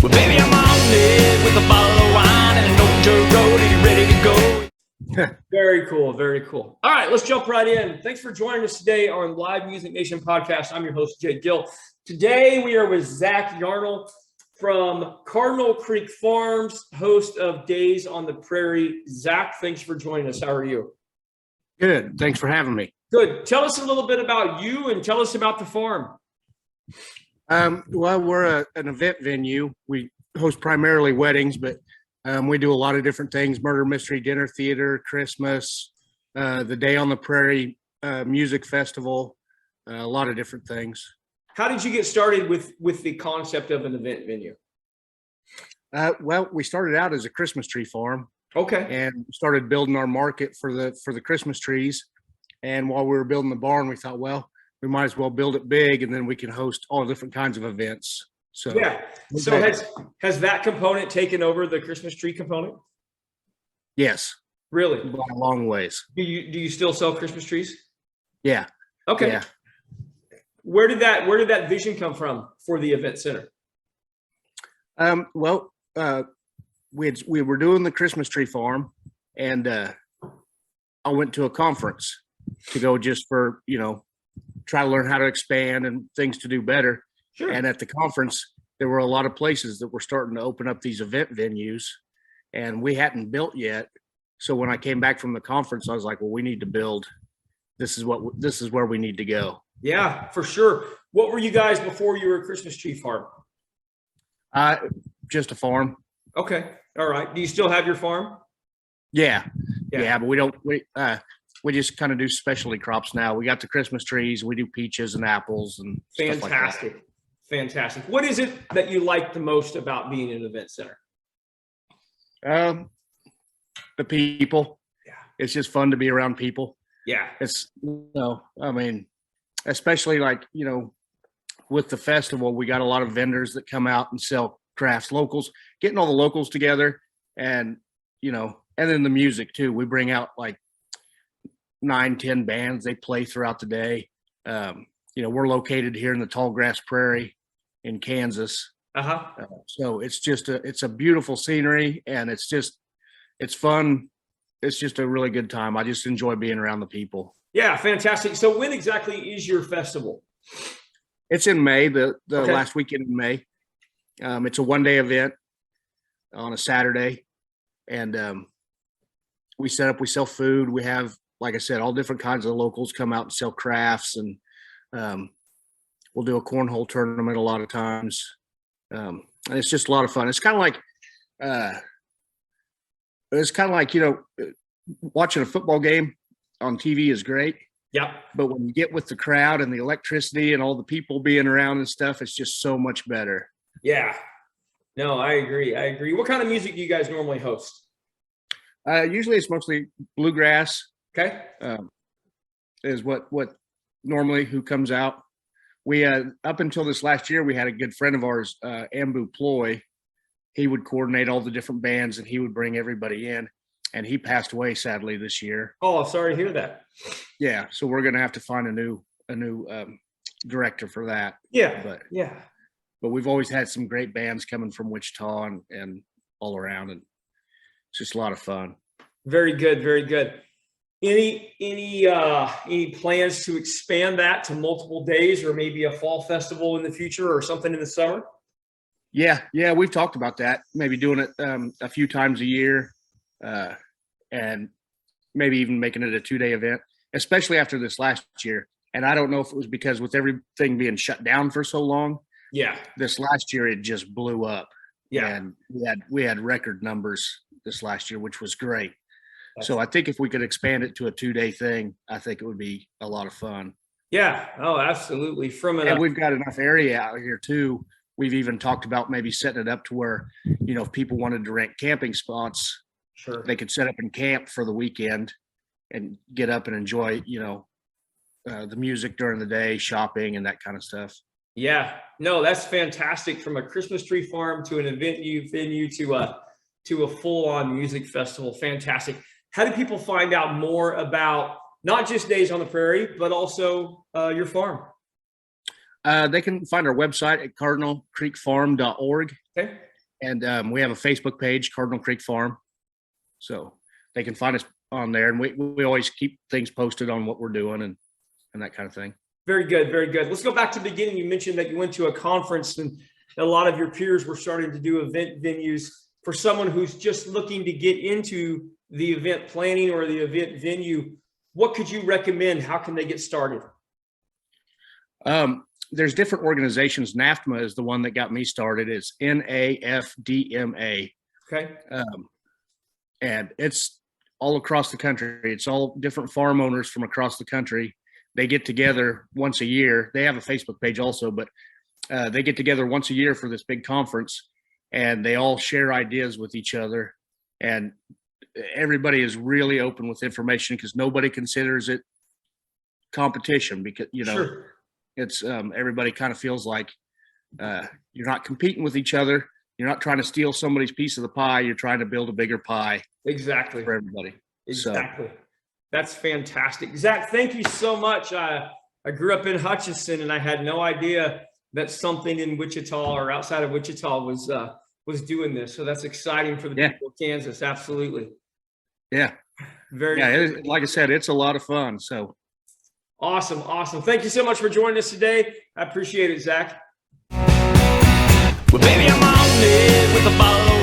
Well, baby, I'm on it with a bottle of wine and an old dirt road. Are you ready to go? Very cool. Very cool. All right, let's jump right in. Thanks for joining us today on Live Music Nation podcast. I'm your host, Jay Gill. Today, we are with Zach Yarnell from Cardinal Creek Farms, host of Days on the Prairie. Zach, thanks for joining us. How are you? Good. Thanks for having me. Good. Tell us a little bit about you and tell us about the farm. Well, we're an event venue. We host primarily weddings, but we do a lot of different things: murder mystery dinner theater, Christmas, the Day on the Prairie music festival, a lot of different things. How did you get started with the concept of an event venue? Well, we started out as a Christmas tree farm. Okay. And started building our market for the Christmas trees. And while we were building the barn, we thought, well, we might as well build it big, and then we can host all different kinds of events. So yeah. So has that component taken over the Christmas tree component? Yes. Really? By a long ways. Do you still sell Christmas trees? Yeah. Okay. Yeah. Where did that vision come from for the event center? Well, we were doing the Christmas tree farm, and I went to a conference to go just for, try to learn how to expand and things to do better. Sure. And at the conference, there were a lot of places that were starting to open up these event venues, and we hadn't built yet. So when I came back from the conference, I was like, well, we need to build. This is where we need to go. Yeah, for sure. What were you guys before you were a Christmas tree farm? Just a farm. Okay. All right. Do you still have your farm? Yeah. But we just kind of do specialty crops now. We got the Christmas trees. We do peaches and apples and fantastic. Stuff like that. Fantastic. What is it that you like the most about being in an event center? The people. Yeah. It's just fun to be around people. Yeah. It's, especially with the festival, we got a lot of vendors that come out and sell crafts, locals, getting all the locals together, and then the music too. We bring out like 9-10 bands. They play throughout the day. We're located here in the tall grass prairie in Kansas. So it's a beautiful scenery, and it's fun. It's just a really good time. I just enjoy being around the people. Yeah, fantastic. So when exactly is your festival? It's in May, the last weekend in May. It's a one-day event on a Saturday, and we sell food. We have, like I said, all different kinds of locals come out and sell crafts, and we'll do a cornhole tournament a lot of times. And it's just a lot of fun. It's kind of like watching a football game on TV is great. Yeah. But when you get with the crowd and the electricity and all the people being around and stuff, it's just so much better. Yeah. No, I agree. What kind of music do you guys normally host? Usually it's mostly bluegrass. Okay. Is what normally who comes out. We up until this last year, we had a good friend of ours, Ambu Ploy. He would coordinate all the different bands, and he would bring everybody in. And he passed away sadly this year. Oh, sorry to hear that. Yeah, so we're gonna have to find a new director for that. Yeah, but we've always had some great bands coming from Wichita and all around, and it's just a lot of fun. Very good, very good. Any plans to expand that to multiple days, or maybe a fall festival in the future, or something in the summer? Yeah, we've talked about that. Maybe doing it a few times a year. And maybe even making it a 2-day event, especially after this last year. And I don't know if it was because with everything being shut down for so long. Yeah. This last year, it just blew up. Yeah. And we had record numbers this last year, which was great. So I think if we could expand it to a 2-day thing, I think it would be a lot of fun. Yeah. Oh, absolutely. And we've got enough area out here too. We've even talked about maybe setting it up to where, if people wanted to rent camping spots, sure, they could set up and camp for the weekend and get up and enjoy, the music during the day, shopping and that kind of stuff. Yeah, no, that's fantastic. From a Christmas tree farm to an event venue to a full-on music festival. Fantastic. How do people find out more about not just Days on the Prairie, but also your farm? They can find our website at cardinalcreekfarm.org. Okay. And we have a Facebook page, Cardinal Creek Farm. So they can find us on there. And we always keep things posted on what we're doing and that kind of thing. Very good. Very good. Let's go back to the beginning. You mentioned that you went to a conference and a lot of your peers were starting to do event venues. For someone who's just looking to get into the event planning or the event venue, what could you recommend? How can they get started? There's different organizations. NAFDMA is the one that got me started. It's NAFDMA. Okay. And it's all across the country. It's all different farm owners from across the country. They get together once a year. They have a Facebook page also, but they get together once a year for this big conference, and they all share ideas with each other. And everybody is really open with information because nobody considers it competition because, Sure. It's everybody kind of feels like you're not competing with each other. You're not trying to steal somebody's piece of the pie. You're trying to build a bigger pie. Exactly. For everybody. Exactly. So. That's fantastic. Zach, thank you so much. I grew up in Hutchinson, and I had no idea that something in Wichita or outside of Wichita was doing this. So that's exciting for the people of Kansas. Absolutely. Yeah. Like I said, it's a lot of fun. So awesome. Awesome. Thank you so much for joining us today. I appreciate it, Zach. Well, baby, I'm on it with a bottle of